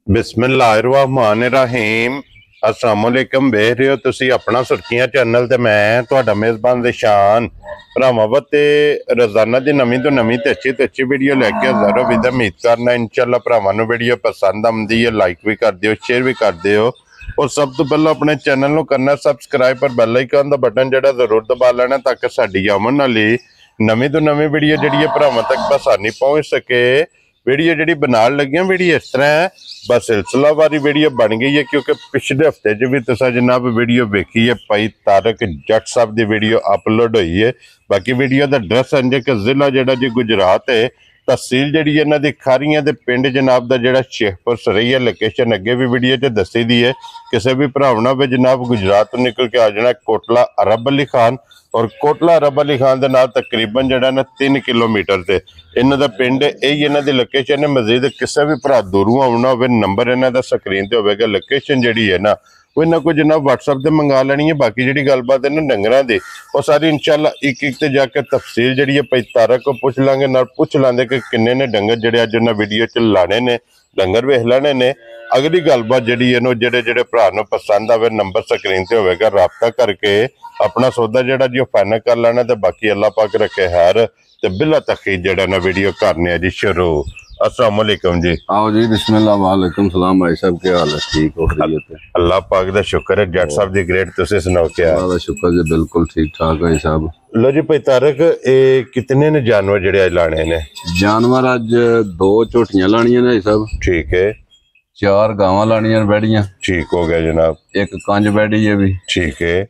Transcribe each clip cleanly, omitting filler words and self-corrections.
बिस्मिल्लाहिर्रहमानिर्रहीम अस्सलाम वालेकुम। वेख रहे हो तुसी अपना सुर्खियां चैनल ते मैं तुहाडा मेज़बान दिशान भरावां ते रोजाना दी नवीं तो नवीं ते अच्छी वीडियो लैके हाज़र हो। विद उम्मीद करना इंशाअल्लाह भरावां नूं वीडियो पसंद आउंदी है। लाइक भी कर दिओ, शेयर भी कर दिओ और सब तो पहले अपने चैनल नूं करना सबसक्राइब पर बैल आइकन दा बटन जिहड़ा जरूर दबा लेना ताकि साडी आउण वाली नवीं तो नवीं वीडियो जिहड़ी है भरावां तक आसानी पहुंच सके। वीडियो जी बनाने लगियां वीडियो इस तरह है, बस सिलसिलावारी वीडियो बन गई है क्योंकि पिछले हफ्ते च भी तुसा जनाब वीडियो वेखी है। भाई तारक जट साहब की वीडियो अपलोड हुई है। बाकी वीडियो का एड्रैस है कि जिला जोड़ा जी गुजरात है, तहसील जी इन्हों की खारियां दे पिंड जनाब का जोड़ा शेखपुर सरई है। लोकेशन अगे भी वीडियो च दसी दी है। किसी भी भरावना भी जनाब गुजरात तो निकल के आ जाना कोटला अरब अली खान और कोटला अरब अली खान के नाल तकरीबन जोड़ा ना 3 किलोमीटर से इन्हों का पिंड यही इन्हों की लोकेशन है। मजीद किसी भी भरा दूरों आना हो नंबर इन्हों का स्क्रीन पर होगा। लोकेशन जी है ना वो इन्होंने को जनाब WhatsApp से मंगा लेनी है। बाकी जी गलबात है ना डंगरां दी वो सारी इंशाअल्लाह एक एक ते जाके तफसील जी है भाई तारक को पूछ लांगे, नाल पूछ लांगे कि किन्ने ने डंगर जोड़े अज उन्हें वीडियो च लाने ने डंगर वेख लेने ने। अगली गलबात जी है जेडे जेडे भरा नूं पसंद आवे नंबर स्क्रीन पर होगा, राबता करके अपना सौदा जोड़ा जी फाइनल कर लेना। तो बाकी अल्लाह पाक रखे हैर ते बिला तखीर जड़ा ना वीडियो करने जी शुरू। अस्सलाम वालेकुम जी। आओ जी बिस्मिल्लाह वालेकुम सलाम। भाई साहब क्या हाल है? ठीक हो रही है? अल्लाह पाक दा शुक्र है। जट साहब दी ग्रेट तुसी सुनाओ क्या? अल्लाह दा शुक्र जी बिल्कुल ठीक ठाक है साहब। लो जी भाई तारक ए कितने ने जानवर जेड़े आज लाने ने? जानवर अज 2 झोटियां लानियां ने साहब। ठीक है। 4 गावां लानियां बैड़ियां। ठीक हो गया जनाब। एक कंज बैड़ी है भी। ठीक है।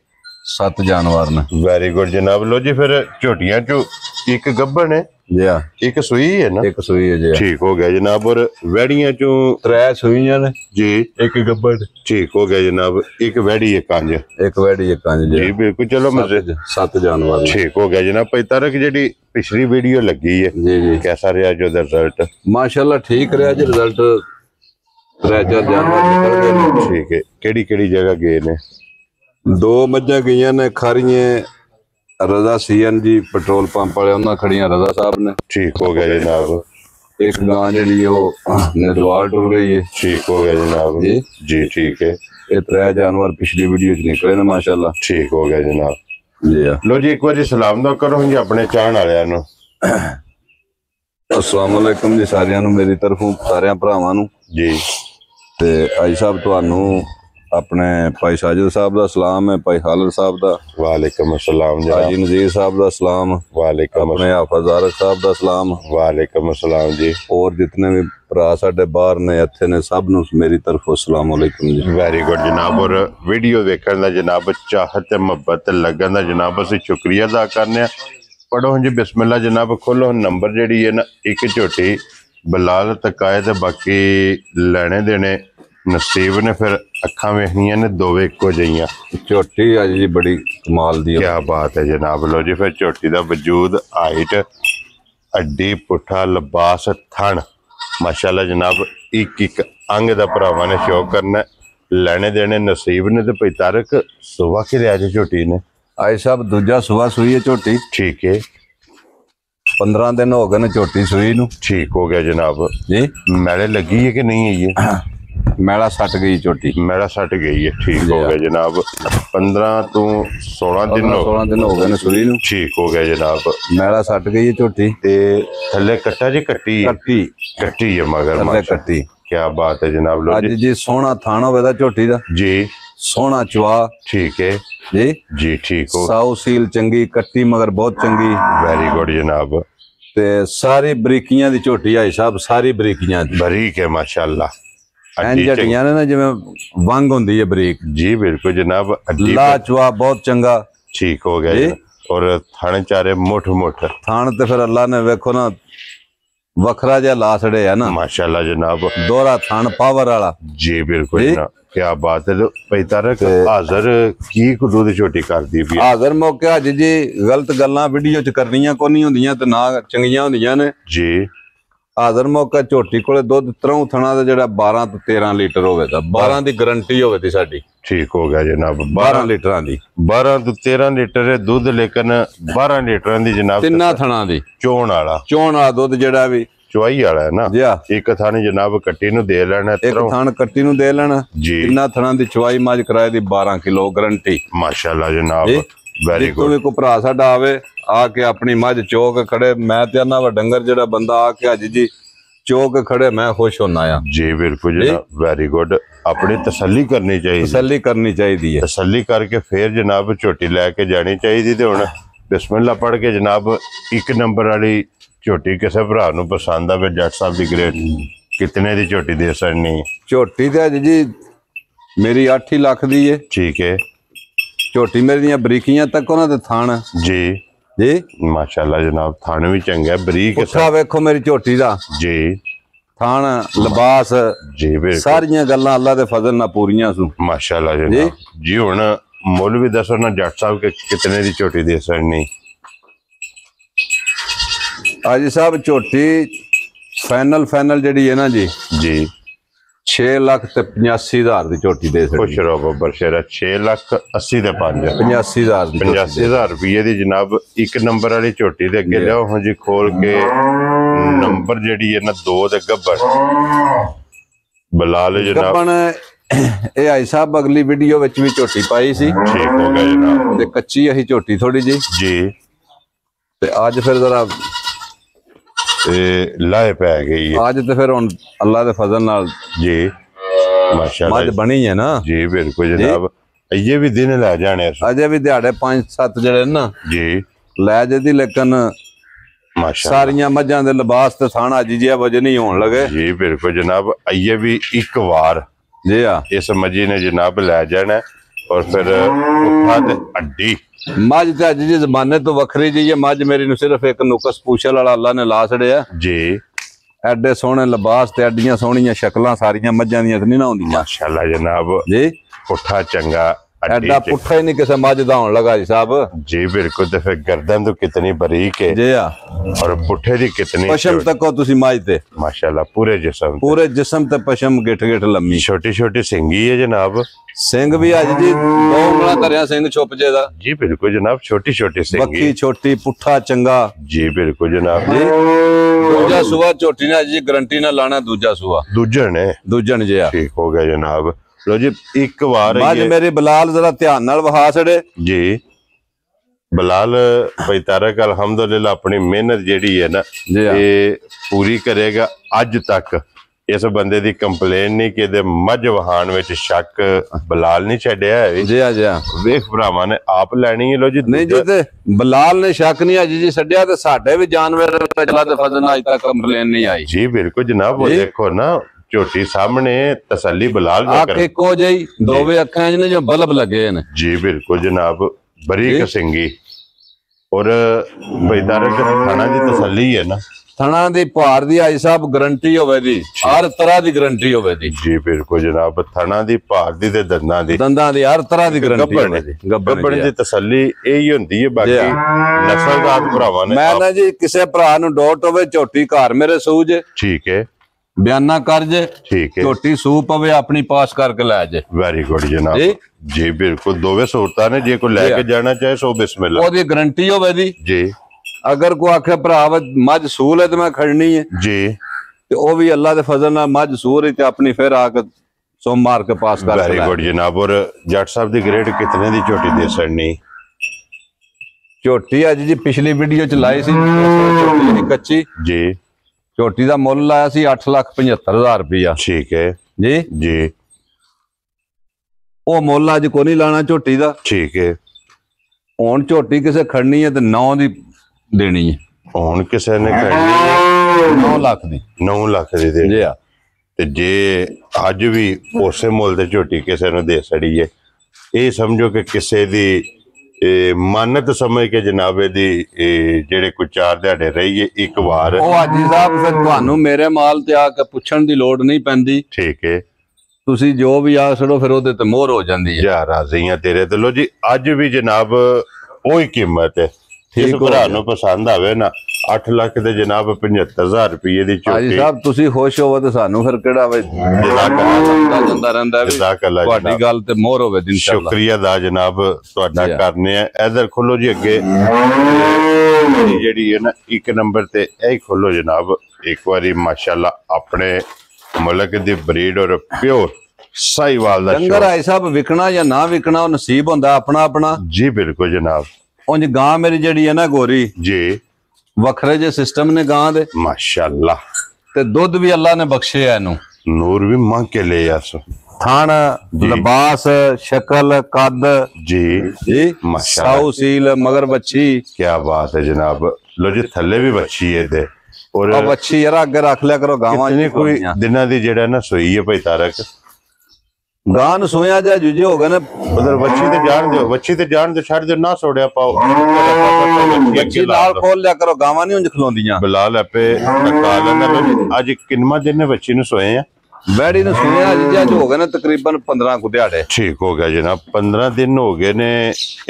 7 जानवर ने। वेरी गुड जनाब। लो जी फिर झोटियां चो एक गब्बन है जी हाँ, एक सुई है ना? एक सुई है जी। ठीक हो गया जनाब। और वैड़ियां चो 3 सुइयां ने जी, एक गब्बन। ठीक हो गया जनाब। एक वैड़ी एक कंज। एक वैड़ी एक कंज जी बिल्कुल। चलो मजे 7 जानवर। ठीक हो गया जनाब। भाई तारक जी पिछली वीडियो लगी है जी जी कैसा रहा जो रिजल्ट? माशाल्लाह ठीक रहा जी रिजल्ट। 3-4 जानवर निकल गए। ठीक है। केड़ी जगह गए ने? 2 मज्जां गईयां ने खारियां रजा CNG पेट्रोल पंप वाले उन्होंने खड़ियां रजा साहब ने। ठीक हो गया जनाब। एक गां जी निरवाल टुर गई है। ठीक हो गया जनाब जी जी। ठीक है। ये 3 जानवर पिछली वीडियो च निकले ने माशाल्लाह। ठीक हो गया जनाब जी। लो जी एक बार सलाम दो करो जी अपने चाहण वालियां नूं। अस्सलाम वालेकुम जी सारियां नूं मेरी तरफों सारे भरावां नूं जी। ते आई साहब तुहानूं अपने भाई साजिद साहब दा सलाम है, भाई खालिद साहब दा वालेकुम अस्सलाम जी। हाजी नज़ीर साहब दा सलाम, वालेकुम अपने हाफिज़ आरिफ साहब दा सलाम, वालेकुम अस्सलाम जी। और जितने भी भरा साडे बाहर ने इत्थे ने सब नूं मेरी तरफों अस्सलाम वालेकुम जी। वेरी गुड जनाब। और वीडियो देखने का जनाब चाहत मुहब्बत लगन का जनाब असीं शुक्रिया अदा करने। पढ़ो जी बिस्मिल्लाह जनाब। खोलो नंबर जी है ना एक झोटी बिलाल तकाए ते बाकी लेने देने नसीब ने। फिर अखा वेखनिया ने दोवे इको जिहियां। झोटी अज जी बड़ी कमाल दी। क्या बात है जनाब। लो जी फिर झोटी का वजूद हाइट अड्डी पुट्ठा लिबास थन माशाल्लाह जनाब एक एक अंग का भरावां ने शो करना। लेने देने नसीब ने। तो भाई तारक सुबह कि लिया जी झोटी ने? आई साहब दूजा सुबह सुई है झोटी। ठीक है। 15 दिन हो गए ने झोटी सुई नूं। ठीक हो गया जनाब जी। मैले लगी है कि नहीं है ये? मैला सट गई झोटी। मैला सट गई है। ठीक हो गया जनाब। 15 तो 16 दिन हो गए ने सुई नूं। ठीक हो गया जनाब। मैला सट गई है झोटी ते थल्ले कट्टा जी कट्टी कट्टी है मगर कट्टी। क्या बात है जनाब। लो अज जी सोहना थान होवे झोटी दा जी। सोहना चुआ। ठीक है जी जी। ठीक हो। साउ सील चंगी कट्टी मगर बहुत चंगी। वेरी गुड जनाब। ते सारी बरीकियां दी झोटी आई साहब, सारी बरीकियां दी बरीक है माशाल्लाह। झटियां ने ना जिवें वंग होंदी है बरीक। जी बिल्कुल जनाब। ला चुआ बहुत चंगा। ठीक हो गया। और थाने चारे मुठ मुठ थान ते फिर अल्लाह ने वेखो ना वखरा जा ला छड़े है ना माशाल्लाह जनाब। दोहरा थान पावर वाला। जी बिल्कुल जनाब। क्या बात है। भाई तारक हाजर की दूध छोटी कर दी भी हाजर मौके अज जी गलत गल्लां वीडियो च करनियां कोनी होंदियां ते ना चंगियां होंदियां ने जी। हाजर मौका झोटी कोले दुध 3 थणा दा जेड़ा 12 तो 13 लीटर होवे दा 12 दी गारंटी होवे दी साडी। ठीक हो गया जनाब। 12 लीटर दी 12 तो 13 लीटर दूध लेकिन 12 लीटर दी जनाब 3 थणा दी चोण वाला दुध जेड़ा भी ਚੁਆਈ ਵਾਲਾ ਹੈ ਨਾ ਜੀ ਆ ਇੱਕ ਥਾਣੀ ਜਨਾਬ ਕੱਟੀ ਨੂੰ ਦੇ ਲੈਣਾ ਇੱਕ ਥਣ ਕੱਟੀ ਨੂੰ ਦੇ ਲੈਣਾ ਜੀ ਕਿੰਨਾ ਥਣਾਂ ਦੀ ਚੁਆਈ ਮੱਝ ਕਿਰਾਏ ਦੀ 12 ਕਿਲੋ ਗਰੰਟੀ ਮਾਸ਼ਾਅੱਲਾ ਜਨਾਬ ਵੈਰੀ ਜਿੱਤੋਂ ਗੁੱਡ ਵੀ ਕੋਈ ਭਰਾ ਸਾਡਾ ਆਵੇ ਆ ਕੇ ਆਪਣੀ ਮੱਝ ਚੋਕ ਖੜੇ ਮੈਂ ਤੇ ਆਨਾ ਵਾ ਡੰਗਰ ਜਿਹੜਾ ਬੰਦਾ ਆ ਕੇ ਅੱਜ ਜੀ ਚੋਕ ਖੜੇ ਮੈਂ ਖੁਸ਼ ਹੋਣਾ ਆ ਜੀ ਬਿਲਕੁਲ ਜਨਾਬ ਵੈਰੀ ਗੁੱਡ ਆਪਣੀ ਤਸੱਲੀ ਕਰਨੀ ਚਾਹੀਦੀ ਤਸੱਲੀ ਕਰਨੀ ਚਾਹੀਦੀ ਹੈ ਤਸੱਲੀ ਕਰਕੇ ਫੇਰ ਜਨਾਬ ਝੋਟੀ ਲੈ ਕੇ ਜਾਣੀ ਚਾਹੀਦੀ ਤੇ ਹੁਣ ਬਿਸਮਿਲ੍ਲਾ ਪੜ੍ਹ ਕੇ ਜਨਾਬ ਇੱਕ ਨੰਬਰ ਵਾਲੀ ਝੋਟੀ ਕਿਸੇ ਭਰਾ ਨੂੰ ਪਸੰਦ ਆਵੇ ਜੱਟ ਸਾਹਿਬ ਦੀ ਗ੍ਰੇਟ ਕਿਤਨੇ ਦੀ ਝੋਟੀ ਦੇ ਸਕਣੀ ਝੋਟੀ ਤੇ ਅੱਜ ਜੀ ਮੇਰੀ 8 ਲੱਖ ਦੀ ਏ ਠੀਕ ਹੈ ਝੋਟੀ ਮੇਰੀ ਦੀਆਂ ਬਰੀਕੀਆਂ ਤੱਕ ਉਹਨਾਂ ਦੇ ਥਣ ਜੀ ਜੀ ਮਾਸ਼ਾਅੱਲਾ ਜਨਾਬ ਥਣ ਵੀ ਚੰਗਾ ਬਰੀਕ ਪੁੱਠਾ ਵੇਖੋ ਮੇਰੀ ਝੋਟੀ ਦਾ ਜੀ ਥਣ ਲਿਬਾਸ ਜੀ ਬਿਲਕੁਲ ਸਾਰੀਆਂ ਗੱਲਾਂ ਅੱਲਾ ਦੇ ਫਜ਼ਲ ਨਾਲ ਪੂਰੀਆਂ ਸੂ ਮਾਸ਼ਾਅੱਲਾ ਜਨਾਬ ਜੀ ਹੁਣ ਮੁੱਲ ਵੀ ਦੱਸੋ ਨਾ ਜੱਟ ਸਾਹਿਬ ਕਿ ਕਿਤਨੇ ਦੀ ਝੋਟੀ ਦੇ ਸਕਣੀ ਅੱਜ ਸਾਹਿਬ ਝੋਟੀ ਫਾਈਨਲ ਜਿਹੜੀ ਹੈ ਨਾ ਜੀ ਜੀ 6 ਲੱਖ ਤੇ 85,000 ਦੀ ਝੋਟੀ ਦੇ ਖੁਸ਼ ਸਕਦੀ ਰਹੋ ਬੱਬਰ ਸ਼ੇਰਾ 6 ਲੱਖ 80 ਦੇ 5 85,000 ਦੀ 85,000 ਰੁਪਏ ਦੀ ਜਨਾਬ ਇੱਕ ਨੰਬਰ ਵਾਲੀ ਝੋਟੀ ਦੇ ਅੱਗੇ ਲਿਆਓ ਹਾਂ ਜੀ ਖੋਲ ਕੇ ਨੰਬਰ ਜਿਹੜੀ ਹੈ ਨਾ 2 ਦੇ ਗੱਬਰ ਬਲਾਲ ਜਨਾਬ ਗੱਬਣ ਇਹ ਆਈ ਸਾਹਿਬ ਅਗਲੀ ਵੀਡੀਓ ਵਿੱਚ ਵੀ ਝੋਟੀ ਪਾਈ ਸੀ ਠੀਕ ਹੋ ਗਿਆ ਜਨਾਬ ਤੇ ਕੱਚੀ ਅਹੀ ਝੋਟੀ ਥੋੜੀ ਜੀ ਜੀ ਤੇ ਅੱਜ ਫਿਰ ਜ਼ਰਾ ਇਹ ਲਾਏ ਪੈ ਗਈ ਹੈ ਅੱਜ ਤੇ ਫਿਰ ਹੁਣ ਅੱਲਾ ਦੇ ਫਜ਼ਲ ਨਾਲ ਜੀ ਮਾਸ਼ਾਅੱਲਾ ਮੱਝ ਬਣੀ ਹੈ ਨਾ ਜੀ ਬਿਲਕੁਲ ਜਨਾਬ ਇਹ ਵੀ ਦਿਨ ਲੈ ਜਾਣੇ ਅਜੇ ਵੀ ਦਿਹਾੜੇ 5-7 ਜਿਹੜੇ ਨਾ ਜੀ ਲੈ ਜਦੀ ਲੇਕਿਨ ਮਾਸ਼ਾਅੱਲਾ ਸਾਰੀਆਂ ਮੱਝਾਂ ਦੇ ਲਿਬਾਸ ਤੇ ਥਾਣਾ ਅੱਜ ਜਿਹਾ ਵਜਨ ਹੀ ਹੋਣ ਲਗੇ ਜੀ ਬਿਲਕੁਲ ਜਨਾਬ ਇਹ ਵੀ ਇੱਕ ਵਾਰ ਜੀ ਆ ਇਸ ਮੱਝੀ ਨੇ ਜਨਾਬ ਲੈ ਜਾਣਾ ਔਰ ਫਿਰ ਪੁੱਠਾ ਤੇ ਅੱਡੀ ਮੱਝ ਤੇ ਅੱਜ ਜੀ ਜ਼ਮਾਨੇ ਤੋਂ ਵੱਖਰੀ ਜੀ ਇਹ ਮੱਝ ਮੇਰੀ ਨੂੰ ਸਿਰਫ ਇੱਕ ਨੁਕਸ ਪੂਛਲ ਵਾਲਾ ਅੱਲਾ ਨੇ ਲਾ ਛੜਿਆ ਜੀ ਐਡੇ ਸੋਹਣੇ ਲਿਬਾਸ ਤੇ ਐਡੀਆਂ ਸੋਹਣੀਆਂ ਸ਼ਕਲਾਂ ਸਾਰੀਆਂ ਮੱਝਾਂ ਦੀਆਂ ਨਹੀਂ ਨਾ ਹੁੰਦੀਆਂ ਮਾਸ਼ਾਅੱਲਾ ਜਨਾਬ ਜੀ ਪੁੱਠਾ ਚੰਗਾ ਐਡਾ ਪੁੱਠਾ ਹੀ ਨਹੀਂ ਕਿਸੇ ਮੱਝ ਦਾ ਹੋਣ ਲੱਗਾ ਜੀ ਸਾਹਿਬ ਜੀ ਬਿਲਕੁਲ ਤੇ ਫਿਰ ਗਰਦਨ ਤੋਂ ਕਿਤਨੀ ਬਰੀਕ ਹੈ ਜੀ ਆ ਔਰ ਪੁੱਠੇ ਦੀ ਕਿਤਨੀ ਪਸ਼ਮ ਤੱਕੋ ਤੁਸੀਂ ਮੱਝ ਤੇ ਮਾਸ਼ਾਅੱਲਾ ਪੂਰੇ ਜਿਸਮ ਪੂਰੇ ਜਿਸਮ ਤੇ ਪਸ਼ਮ ਗਿੱਠ ਗਿੱਠ ਲੰਮੀ ਛੋਟੀ ਛੋਟੀ ਸਿੰਗੀ ਹੈ ਜਨਾਬ ਸਿੰਘ ਵੀ ਅੱਜ ਜੀ 2 ਉਂਗਲਾਂ ਧਰਿਆ ਸਿੰਘ ਛੁਪ ਜੇ ਦਾ ਜੀ ਬਿਲਕੁਲ ਜਨਾਬ ਛੋਟੀ ਛੋਟੀ ਸਿੰਗੀ ਬੱਕੀ ਛੋਟੀ ਪੁੱਠਾ ਚੰਗਾ ਜੀ ਬਿਲਕੁਲ ਜਨਾਬ ਜੀ ਦੂਜਾ ਸੂਆ ਝੋਟੀ ਨੇ ਜੀ ਗਰੰਟੀ ਨਾਲ ਲਾਣਾ ਦੂਜਾ ਸੂਆ ਦੂਜਣ ਜਿਆ ਠੀਕ ਹੋ ਗਿਆ ਜਨਾਬ ਲੋ ਜੀ ਇੱਕ ਵਾਰ ਮੱਝ ਮੇਰੇ ਬਲਾਲ ਜ਼ਰਾ ਧਿਆਨ ਨਾਲ ਵਹਾ ਛੜੇ ਜੀ ਬਲਾਲ ਭਾਈ ਤਾਰਕ ਅਲਹਮਦੁਲਿਲਾ ਆਪਣੀ ਮਿਹਨਤ ਜਿਹੜੀ ਹੈ ਨਾ ਇਹ ਪੂਰੀ ਕਰੇਗਾ ਅੱਜ ਤੱਕ ਇਸ ਬੰਦੇ ਦੀ ਕੰਪਲੇਨ ਨਹੀਂ ਕਿ ਇਹਦੇ ਮੱਝ ਵਹਾਣ ਵਿੱਚ ਸ਼ੱਕ ਬਲਾਲ ਨਹੀਂ ਛੱਡਿਆ ਹੈ ਜੀ ਆ ਜੀ ਵੇਖ ਭਰਾਵਾਂ ਨੇ ਆਪ ਲੈਣੀ ਹੈ ਲੋ ਜੀ ਨਹੀਂ ਜੀ ਤੇ ਬਲਾਲ ਨੇ ਸ਼ੱਕ ਨਹੀਂ ਅੱਜ ਜੀ ਛੱਡਿਆ ਤੇ ਸਾਡੇ ਵੀ ਜਾਨਵਰ ਅੱਲਾ ਦੇ ਫਜ਼ਲ ਨਾਲ ਅੱਜ ਤੱਕ ਕੰਪਲੇਨ ਨਹੀਂ ਆਈ ਜੀ ਬਿਲਕੁਲ ਜਨਾਬ ਉਹ ਦੇਖੋ ਨਾ ਝੋਟੀ ਸਾਹਮਣੇ ਤਸੱਲੀ ਬਲਾਲ ਆ ਕੇ ਇੱਕੋ ਜਿਹੀ ਦੋਵੇਂ ਅੱਖਾਂ 'ਚ ਨੇ ਜੋ ਬਲਬ ਲੱਗੇ ਨੇ ਜੀ ਬਿਲਕੁਲ ਜਨਾਬ ਬਰੀਕ ਸਿੰਗੀ ਔਰ ਭਾਈ ਤਾਰਕ ਥਾਣਾ ਦੀ ਤਸੱਲੀ ਹੈ ਨਾ ਥਣਾ ਦੀ ਭਾਰ ਦੀ ਆਈ ਸਾਹਿਬ ਗਰੰਟੀ ਹੋਵੇ ਦੀ ਹਰ ਤਰ੍ਹਾਂ ਦੀ ਗਰੰਟੀ ਹੋਵੇ ਦੀ ਜੀ ਬਿਲਕੁਲ ਜਨਾਬ ਥਣਾ ਦੀ ਭਾਰ ਦੀ ਤੇ ਦੰਦਾਂ ਦੀ ਹਰ ਤਰ੍ਹਾਂ ਦੀ ਗਰੰਟੀ ਹੋਵੇ ਦੀ ਗੱਬਣ ਦੀ ਤਸੱਲੀ ਇਹੀ ਹੁੰਦੀ ਹੈ ਬਾਕੀ ਨਸਲਦਾਰ ਭਰਾਵਾਂ ਨੇ ਮੈਂ ਨਾ ਜੀ ਕਿਸੇ ਭਰਾ ਨੂੰ ਡਾਊਟ ਹੋਵੇ ਝੋਟੀ ਘਰ ਮੇਰੇ ਸੂਝ ਠੀਕ ਹੈ ਬਿਆਨਾ ਕਰ ਜੇ ਠੀਕ ਹੈ ਝੋਟੀ ਸੂ ਪਵੇ ਆਪਣੀ ਪਾਸ ਕਰਕੇ ਲੈ ਜੇ ਵੈਰੀ ਗੁੱਡ ਜਨਾਬ ਜੀ ਬਿਲਕੁਲ ਦੋਵੇਂ ਸਹੂਲਤਾਂ ਨੇ ਜੇ ਕੋਈ ਲੈ ਕੇ ਜਾਣਾ ਚਾਹੇ ਸੋ ਬਿਸਮਿਲ੍ਲਾ ਉਹਦੀ ਗਰੰਟੀ ਹੋਵੇ ਦੀ ਜੀ ਅਗਰ ਕੋਈ ਆਖੇ ਭਰਾ ਮੱਝ ਸੂਲ ਹੈ ਤੇ ਮੈਂ ਖੜਨੀ ਹੈ ਜੀ ਤੇ ਉਹ ਵੀ ਅੱਲਾ ਦੇ ਫਜ਼ਲ ਨਾਲ ਮੱਝ ਸੂਰ ਹੈ ਤੇ ਆਪਣੀ ਫਿਰ ਆ ਕੇ ਸੋਮ ਮਾਰ ਕੇ ਪਾਸ ਕਰ ਵੈਰੀ ਗੁੱਡ ਜਨਾਬ ਔਰ ਜੱਟ ਸਾਹਿਬ ਦੀ ਗ੍ਰੇਡ ਕਿਤਨੇ ਦੀ ਝੋਟੀ ਦੇ ਸਕਣੀ ਝੋਟੀ ਅੱਜ ਜੀ ਪਿਛਲੀ ਵੀਡੀਓ ਚ ਲਾਈ ਸੀ ਝੋਟੀ ਕੱਚੀ ਜੀ ਝੋਟੀ ਦਾ ਮੁੱਲ ਲਾਇਆ ਸੀ 8,75,000 ਰੁਪਇਆ ਠੀਕ ਹੈ ਜੀ ਜੀ ਉਹ ਮੁੱਲ ਅੱਜ ਕੋਈ ਨਹੀਂ ਲਾਣਾ ਝੋਟੀ ਦਾ ਠੀਕ ਹੈ ਹੁਣ ਝੋਟੀ ਕਿਸੇ ਖੜਨੀ ਹੈ ਤੇ 9 ਦੀ ਦੇਣੀ ਹੈ ਹੁਣ ਕਿਸੇ ਨੇ ਕਰਨੀ 9 ਲੱਖ ਦੀ 9 ਲੱਖ ਦੀ ਦੇ ਜੀ ਆ ਤੇ ਜੇ ਅੱਜ ਵੀ ਉਸੇ ਮੁੱਲ ਤੇ ਝੋਟੀ ਕਿਸੇ ਨੂੰ ਦੇ ਸੜੀ ਹੈ ਇਹ ਸਮਝੋ ਕਿ ਕਿਸੇ ਦੀ ਮਾਨਤ ਸਮਝ ਕੇ ਜਨਾਬੇ ਦੀ ਜਿਹੜੇ ਕੋਈ 4 ਦਿਹਾੜੇ ਰਹੀਏ ਇੱਕ ਵਾਰ ਉਹ ਹਾਜੀ ਸਾਹਿਬ ਫਿਰ ਤੁਹਾਨੂੰ ਮੇਰੇ ਮਾਲ ਤੇ ਆ ਕੇ ਪੁੱਛਣ ਦੀ ਲੋੜ ਨਹੀਂ ਪੈਂਦੀ ਠੀਕ ਹੈ ਤੁਸੀਂ ਜੋ ਵੀ ਆ ਛੜੋ ਫਿਰ ਉਹਦੇ ਤੇ ਮੋਹਰ ਹੋ ਜਾਂਦੀ ਹੈ ਯਾਰ ਰਾਜ਼ੀਆਂ ਤੇਰੇ ਤੇ ਲੋ ਜੀ ਅੱਜ ਵੀ ਜਨਾਬ ਉਹੀ ਕੀਮਤ ਹੈ ਇਸ ਭਰਾ ਨੂੰ ਪਸੰਦ ਆਵੇ ਨਾ 8 ਲੱਖ ਦੇ ਜਨਾਬ 75,000 ਰੁਪਏ ਦੀ ਝੋਟੀ ਹਾਜੀ ਸਾਹਿਬ ਤੁਸੀਂ ਖੁਸ਼ ਹੋਵੋ ਤੇ ਸਾਨੂੰ ਫਿਰ ਕਿਹੜਾ ਵੇ ਜਾਂਦਾ ਰਹਿੰਦਾ ਤੁਹਾਡੀ ਗੱਲ ਤੇ ਮੋਹਰ ਹੋਵੇ ਦਿਨ ਸ਼ੁਕਰੀਆ ਦਾ ਜਨਾਬ ਤੁਹਾਡਾ ਕਰਨੇ ਆ ਇਧਰ ਖੋਲੋ ਜੀ ਅੱਗੇ ਜਿਹੜੀ ਹੈ ਨਾ 1 ਨੰਬਰ ਤੇ ਇਹ ਖੋਲੋ ਜਨਾਬ एक बारी माशाल्लाह अपने मुल्क दी ब्रीड और प्योर साहिवाल दा डंगर भाई साहब विकना या ना विकना नसीब होंदा अपना अपना। जी बिल्कुल जनाब। उंज गां मेरी जड़ी है ना गोरी जी वखरे जे सिस्टम ने गां दे माशाल्लाह ते दुध भी अल्लाह ने बख्शे है इनू नूर भी मांग के ले आसो थान लिबास शक्ल कद जी जी माशाल्लाह साऊ सील मगर बच्ची क्या बात है जनाब। लो जी थल्ले भी बच्ची है दे और बच्ची यार अगे रख लिया करो गावां कितनी कोई दिना दी जेड़ा ना सोई है भाई तारक गान सोया जा जुजे हो गए ना उधर बच्ची ते जान दो छड़ दो ना छोड़या पाओ बच्ची लाल खोल लिया करो गावां नहीं उंज खलोंदियां बिलाल आपे टका लेंदा। लो जी आज किन्मा दिन ने बच्ची नु सोए हैं बैड़ी ने सुनिया जी हो गए ना तकरीबन 15 को दिहाड़े। ठीक हो गया जनाब 15 दिन हो गए ने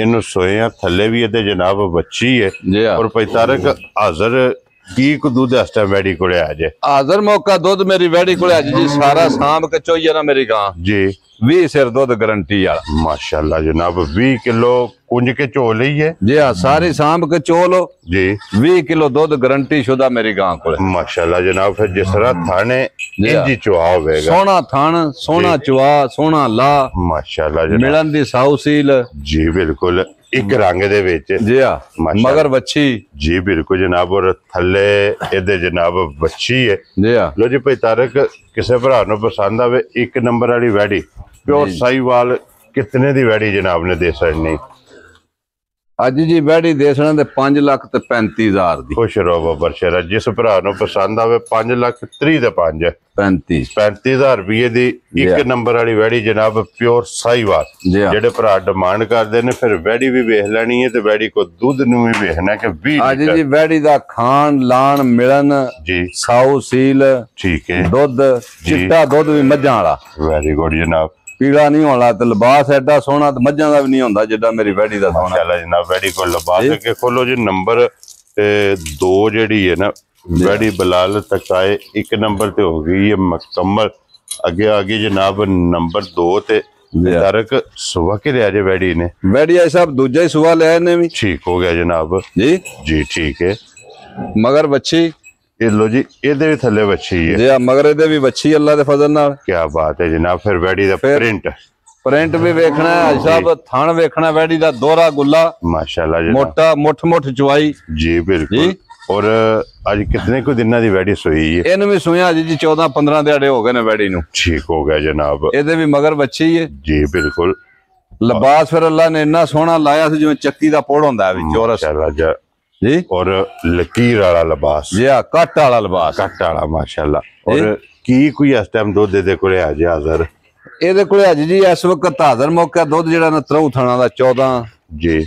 इन्हू सोए हैं थल्ले भी है जनाब बच्ची है जी और भाई तारक हाजर की को दूध इस टाइम वैडी कोले आ जाए हाजर मौका दूध मेरी वैडी कोले आज जी सारा सांभ के चोइए ना मेरी गां जी 20 सिर दूध गारंटी वाला माशाल्लाह जनाब 20 किलो कुंज के चो ली है जी हाँ सारी सांभ के चो लो जी 20 किलो दूध गारंटी शुदा मेरी गां को माशाल्लाह जनाब। फिर जिस तरह थाने इंजी चुआ होगा सोना थान सोना चुआ सोना ला माशाल्लाह जनाब मिलन दी साऊ सील जी बिल्कुल एक रंग दे विच जी हाँ मगर बच्ची जी बिल्कुल जनाब और थल्ले एदे जनाब बच्ची है जी हाँ। लो जी भाई तारक किसे भरा नु पसंद आवे एक नंबर वाली वैडी प्योर साहिवाल कितने दी वैडी जनाब ने दे सकनी अज जी वैडी देसना दे 5,35,000 दी खुश रहो बाबर शेरा जिस भरा नु पसंद आवे 5,30,000 दे 5 35,000 रुपये दी एक नंबर वाली वैडी जनाब प्योर साहिवाल जेडे भरा डिमांड करते ने फिर वैडी भी वेख लेनी है ते वैडी को दूध नु भी वेखना कि 20 अज जी वैडी दा खान लान मिलन जी साऊ सील ठीक है दुध चिट्टा दुध भी मज्जां वाला वेरी गुड जनाब पीला नहीं होना ते लिबास एडा सोना ते मज्जां दा भी नहीं होंदा जिड्डा मेरी वैडी दा सोना माशाल्लाह जनाब वैडी को लिबास के खोलो जी नंबर 2 जेडी है ना वैडी बिलाल तक आए एक नंबर ते हो गई है मुकम्मल आगे आगे जनाब नंबर 2 ते तारक सुबह के लिया जे वैडी ने वैडी आई साहब दूजा ही सुबह ले ने भी ठीक हो गया जनाब जी जी ठीक है मगर बच्ची ये लो जी एदे भी थल्ले बच्ची है जी मगर एदे भी बच्ची अल्लाह दे फजल नाल क्या बात है जनाब। फिर वैडी दा प्रिंट भी वेखना है आज साहब थान वेखना वैडी दा दोहरा गुल्ला माशाल्लाह जनाब मोटा मुठ चुवाई जी बिल्कुल और आज कितने को दिना दी वैडी सोई है इन भी सोया जी 14-15 दिहाड़े हो गए ने वैडी नु ठीक हो गया जनाब एदे भी मगर बच्ची है जी बिल्कुल लिबास फिर अल्लाह ने इन्ना सोहना लाया सी जिवें चक्की दा पोड़ होंदा है चौरस जी और लकीर वाला लिबास जी हाँ कट वाला लिबास कट वाला माशाल्लाह और की कोई इस टाइम दूध दे कोले आज हाजर एदे कोले आज जी इस वक्त हाजर मौका दूध जेड़ा ना 3 थाना दा 14 जी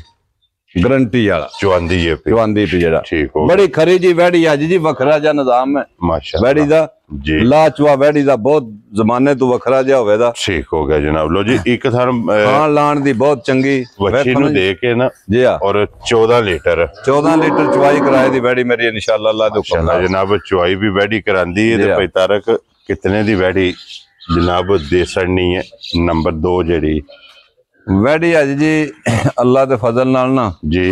गारंटी वाला चुआंदी पे जेड़ा ठीक हो बड़ी खरी जी वैडी आज जी वखरा जा निजाम है माशाल्लाह वैडी दा जी ला चुआ वैडी दा बहुत जमाने तो वखरा जा होवेदा ठीक हो गया जनाब। लो जी एक थान खान लान दी बहुत चंगी बच्ची नु दे के ना जी हां और 14 लीटर चुवाई कराए दी वैडी मेरी इंशाल्लाह अल्लाह दे हुक्म नाल जनाब चुवाई भी वैडी करांदी है ते भाई तारक कितने दी वैडी जनाब दे सड़नी है नंबर 2 जेडी वैडी आज जी अल्लाह दे फजल नाल ना जी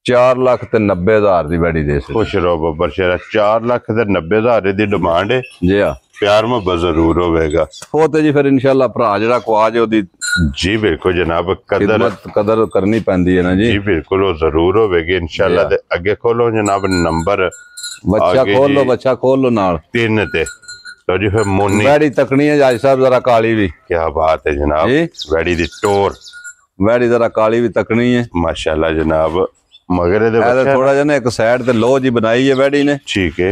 4,90,000 दी वैडी दे खुश रहो बब्बर शेरा 4,90,000 दी डिमांड है जी हां प्यार मोहब्बत जरूर होवेगा वो तो जी फिर इंशाल्लाह भरा जेड़ा को आज ओदी जी बिल्कुल जनाब कदर करनी पैंदी है ना जी बिल्कुल वो जरूर होवेगी इंशाल्लाह ते अगे खोलो जनाब नंबर बच्चा खोल लो नाल 3 ते तो जी फिर मोनी वैडी तकनी है जाज साहब जरा काली भी क्या बात है जनाब वैडी दी टोर वैडी जरा काली भी तकनी है माशाल्लाह जनाब मगर थोड़ा जा ना एक साइड ते लो जी बनाई है वैडी ने ठीक है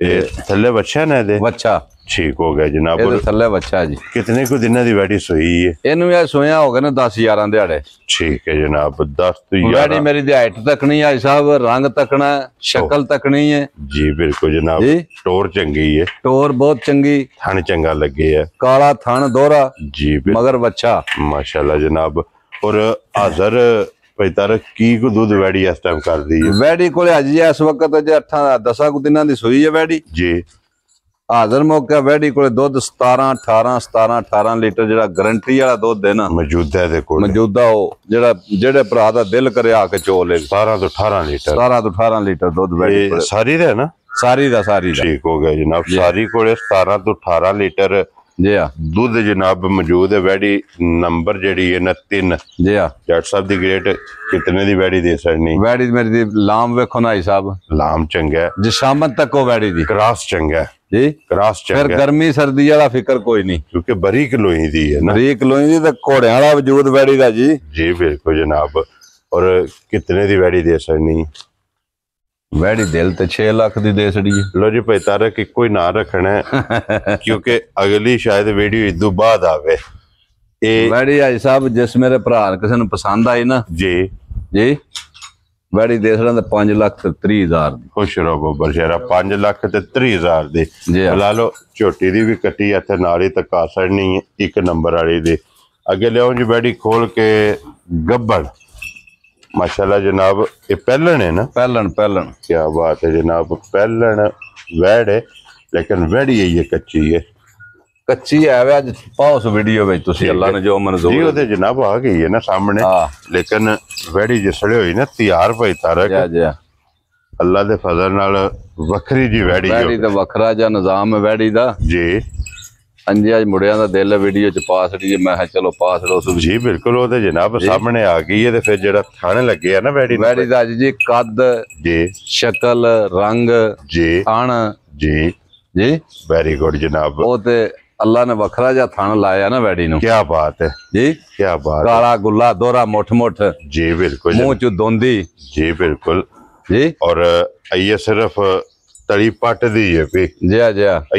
ये थल्ले बच्चा ना दे बच्चा ठीक हो गया जनाब थल्ले बच्चा जी कितने को दिन दी वैडी सोई है इनू यार सोया हो गए ना 10-11 दिहाड़े ठीक है जनाब 10 तो 11 वैडी मेरी दी हाइट तकनी है साहब रंग तकना शक्ल तकनी है जी बिल्कुल जनाब टोर चंगी है टोर बहुत चंगी थन चंगा लगे है काला थन दोहरा जी मगर बच्चा माशाल्लाह जनाब और हाजर भाई तारक की को दूध वैडी इस टाइम कर दी है वैडी कोले आज इस वक्त जे 8-10 को दिना दी सोई है वैडी जी ਹਾਜ਼ਰ ਮੌਕਾ ਵੈੜੀ ਕੋਲੇ ਦੁੱਧ 17 ਲੀਟਰ ਜਿਹੜਾ ਗਾਰੰਟੀ ਵਾਲਾ ਦੁੱਧ ਹੈ ਨਾ ਮੌਜੂਦਾ ਦੇ ਕੋਲ ਮੌਜੂਦਾ ਉਹ ਜਿਹੜੇ ਭਰਾ ਦਾ ਦਿਲ ਕਰੇ ਆ ਕੇ ਚੋ ਲੇ 17 ਤੋਂ 18 ਲੀਟਰ 17 ਤੋਂ 18 ਲੀਟਰ ਦੁੱਧ ਵੈੜੀ ਕੋਲੇ ਸਾਰੀ ਦਾ ਨਾ ਸਾਰੀ ਦਾ ਠੀਕ ਹੋ ਗਿਆ ਜਨਾਬ ਸਾਰੀ ਕੋਲੇ 17 ਤੋਂ 18 ਲੀਟਰ ਜੀ ਆ ਦੁੱਧ ਜਨਾਬ ਮੌਜੂਦ ਹੈ ਵੈੜੀ ਨੰਬਰ ਜਿਹੜੀ ਹੈ ਨਾ 3 ਜੀ ਆ ਜੱਟ ਸਾਹਿਬ ਦੀ ਗ੍ਰੇਟ ਕਿਤਨੇ ਦੀ ਵੈੜੀ ਦੇ ਸਕਣੀ ਵੈੜੀ ਮੇਰੀ ਦੀ ਲਾਮ ਵੇਖੋ ਨਾ ਸਾਹਿਬ ਲਾਮ ਚੰਗਾ ਜੀ ਸ਼ਾਮਤ ਤੱਕ ਉਹ ਵੈੜੀ ਦੀ ਕ੍ਰਾਸ ਚੰਗਾ ਜੀ ਕ੍ਰਾਸ ਫਿਰ ਚੰਗਾ ਗਰਮੀ ਸਰਦੀ ਵਾਲਾ ਫਿਕਰ ਕੋਈ ਨਹੀਂ ਕਿਉਂਕਿ ਬਰੀਕ ਲੋਹੀ ਦੀ ਹੈ ਨਾ ਬਰੀਕ ਲੋਹੀ ਦੀ ਤੇ ਘੋੜਿਆਂ ਵਾਲਾ ਵਜੂਦ ਵੈੜੀ ਦਾ ਜੀ ਜੀ ਬਿਲਕੁਲ ਜਨਾਬ ਔਰ ਕਿਤਨੇ ਦੀ ਵੈੜੀ ਦੇ ਸਕਣੀ ਵੈੜੀ ਦਿਲ ਤੇ 6 ਲੱਖ ਦੀ ਦੇ ਛੜੀ ਲੋ ਜੀ ਭਾਈ ਤਾਰਕ ਇੱਕੋ ਹੀ ਨਾਂ ਰੱਖਣਾ ਹੈ ਕਿਉਂਕਿ ਅਗਲੀ ਸ਼ਾਇਦ ਵੀਡੀਓ ਇਦੋਂ ਬਾਅਦ ਆਵੇ ਇਹ ਵੈੜੀ ਆਈ ਸਾਹਿਬ ਜਿਸ ਮੇਰੇ ਭਰਾ ਕਿਸੇ ਨੂੰ ਪਸੰਦ ਆਈ ਨਾ ਜੀ ਜੀ ਵੈੜੀ ਦੇ ਛੜਾਂ ਤੇ 5 ਲੱਖ ਤੇ 30 ਹਜ਼ਾਰ ਦੀ ਖੁਸ਼ ਰਹੋ ਬੱਬਰ ਸ਼ੇਰਾ 5 ਲੱਖ ਤੇ 30 ਹਜ਼ਾਰ ਦੀ ਜੀ ਲਾ ਲਓ ਝੋਟੀ ਦੀ ਵੀ ਕੱਟੀ ਇੱਥੇ ਨਾਲ ਹੀ ਤੱਕਾ ਸੜਨੀ ਇੱਕ ਨੰਬਰ ਵਾਲੀ ਦੀ ਅੱਗੇ ਲਿਆਓ ਜੀ ਵੈੜੀ ਖੋਲ ਕੇ ਗੱਬੜ माशाल्लाह जनाब ये पहलन है ना पहलन क्या बात है जनाब पहलन वैड है लेकिन वैड़ी है ये कच्ची है वे अज पाओ उस वीडियो में तुसी अल्लाह ने जो मंजूर जी ओदे जनाब आ गई है ना सामने लेकिन वैड़ी जिसले हुई ना तैयार भाई तारक अल्लाह दे फजल नाल वखरी जी वैड़ी दा वखरा जा निजाम है वैड़ी दा जी अंजी अज मुड़िया का दिल वीडियो च पा छड़ी मैं चलो पा छड़ो जी बिल्कुल वो जनाब सामने आ गई है फिर जेड़ा थाने लगे है ना वैड़ी दा जी कद जी शक्ल रंग जी थान जी जी वेरी गुड जनाब वो ते अल्लाह ने वखरा जा थान लाया ना वैड़ी नु क्या बात है जी क्या बात काला गुल्ला दोहरा मुठ जी बिल्कुल मुंह चू दोंदी जी बिल्कुल जी और ये सिर्फ तली पट दी है भी जी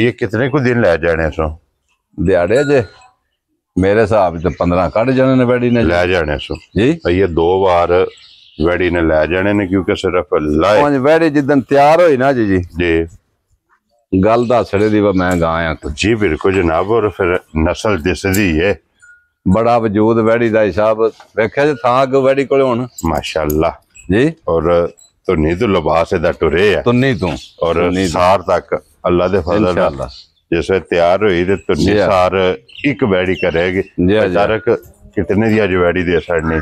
ये कितने को दिन लै जाने सो दिहाड़े जे मेरे हिसाब से 15 कट जाने ने वैड़ी ने लै जाने सो जी ये 2 बार वैड़ी ने लै जाने ने क्योंकि सिर्फ लाए वैड़ी जिदन तैयार होई ना जी जी गल दसड़े दी मैं गाया जी बिल्कुल जनाब और फिर नस्ल दिसदी है बड़ा वजूद वैड़ी दा हिसाब वेख्या जे थां अग वैड़ी कोले हुण माशाअल्लाह जी और तुन्नी तो लिबास दा टुरे है तुन्नी तू और सार तक अल्लाह दे फजल नाल जिससे तैयार हुई तो तुन्नी सार एक वैड़ी करेगी तारक कितने दी अज वैड़ी दे सकनी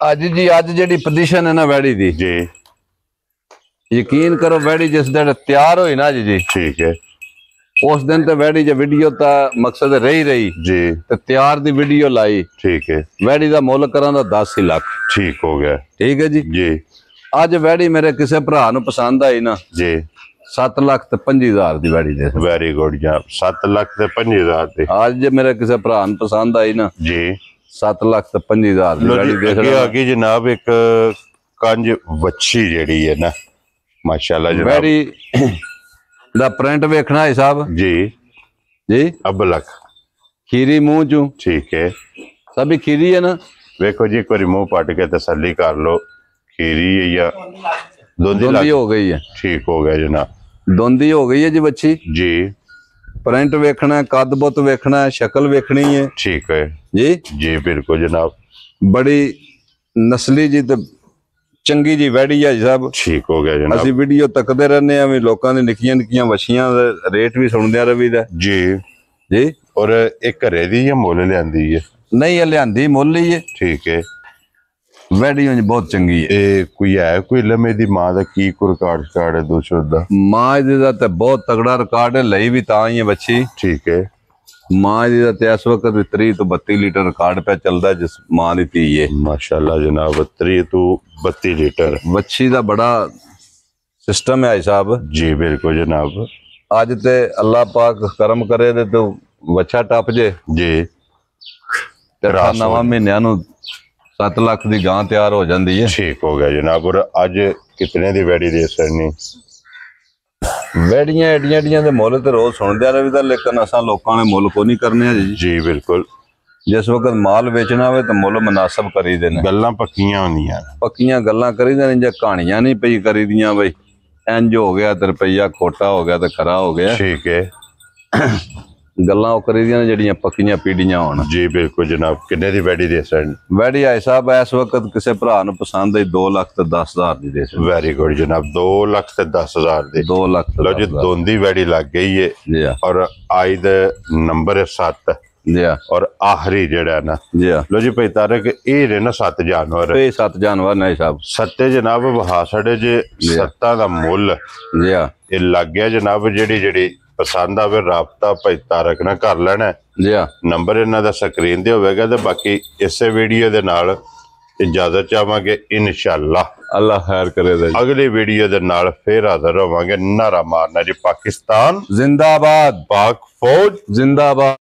अज जी अज जेडी पोजीशन है ना वैड़ी दी जी यकीन करो वैड़ी जिस दिन तैयार हुई ना जी ठीक है उस दिन तो वैड़ी जो वीडियो ता मकसद रही जी तो तैयार दी वीडियो लाई ठीक है वैड़ी दा मुल करा 10 लाख ठीक हो गया ठीक है जी अज वैड़ी मेरे किसी भरा नु पसंद आई ना जी 7 लाख ते 25,000 दी वैड़ी दे वेरी गुड जनाब 7 लाख ते 25,000 दी आज जे मेरे किसी भरा नु पसंद आई ना जी 7 लाख ते 25,000 दी वैड़ी दे अगे आगे जनाब एक कंज वच्छी जेड़ी है ना माशाल्लाह जनाब वैड़ी दा प्रिंट वेखना है साहब जी जी अब लख खीरी मुंह चू ठीक है सभी खीरी है ना देखो जी एक बार मुंह पट के तसल्ली कर लो खीरी है या दोंदी हो गई है ठीक हो गया जनाब दोंदी हो गई है जी बच्ची जी प्रिंट वेखना है कद बुत वेखना है शक्ल वेखनी है ठीक है जी जी बिल्कुल जनाब बड़ी नस्ली जी तो चंगी जी वैड़ी है साहब ठीक हो गया जनाब असि वीडियो तकते रहने भी लोगों ने निक्कियां निक्कियां वछियां रेट भी सुनदे रवीदा जी जी और एक घरे दी या मुल लियांदी है नहीं लियांदी मुल ही है ठीक है वैड़ी बहुत चंगी है कोई लम्हे दी मां दा की रिकॉर्ड स्टार्ट है दूसरे दा मां दी दा ते बहुत तगड़ा रिकॉर्ड है लई भी तां ही है बच्ची ठीक है मां दी दा ते इस वक्त 30 तो 32 लीटर रिकॉर्ड पे चलदा जिस मां दी धी है माशाल्लाह जनाब 30 तो 32 लीटर बच्ची दा बड़ा सिस्टम है साहब जी बिल्कुल जनाब आज ते अल्लाह पाक करम करे तो बच्चा टप जे जी नवा महीनों नु 7 लाख दी गां तैयार हो जाती है ठीक हो गया जनाब और अज कितने दी वैड़ी दे सकनी वैड़ियां एडियां एडियां दे मुल ते रोज सुनदे रहीदा लेकिन असां लोकां ने मुल को नहीं करने जी बिल्कुल जिस वक्त माल बेचना हो तो मुल मुनासिब करी देने गल्लां पक्कियां होंदियां पक्कियां गल्लां करी देने जे कहानियां नहीं पई करी दियां बई इंज हो गया तो रुपया खोटा हो गया तो खरा हो गया ठीक है ਗੱਲਾਂ ਉਹ ਕਰੀਦੀਆਂ ਨੇ ਜਿਹੜੀਆਂ ਪੱਕੀਆਂ ਪੀੜੀਆਂ ਹੋਣ। ਜੀ ਬਿਲकुल जनाब। किन्ने दी वैडी दे सकदे? ਵੈੜੀ ਆਏ ਸਾਹਿਬ ਇਸ ਵਕਤ ਕਿਸੇ ਭਰਾ ਨੂੰ ਪਸੰਦ ਆਈ 2,10,000 ਦੀ ਦੇ ਸਕਦੇ। वेरी गुड जनाब। 2,10,000 दी। 2 ਲੱਖ लो जी दोंदी वैडी लग गई है जी हाँ और आई दे नंबर है 7 जी हाँ और आखिरी जेड़ा है ना। जी हाँ लो जी भाई तारक ये रे ना 7 जानवर ਇਹ 7 ਜਾਨਵਰ ਨੇ ਸਾਹਿਬ। सत्ते जनाब वहा साढ़े जे सत्ता दा मुल जी हाँ ये लग गया जनाब। जेड़ी जेड़ी पसंद आवे राबता भाई तारक ना कर लेना है। जी हाँ नंबर इन्हां दा स्क्रीन ते होवेगा ते बाकी इसे वीडियो दे नाल इजाजत चाहांगे इंशाअल्लाह। अल्लाह खैर करे दे। अगली वीडियो दे नाल फिर हाजिर होवांगे। नारा मारना जी पाकिस्तान जिंदाबाद, पाक फौज जिंदाबाद।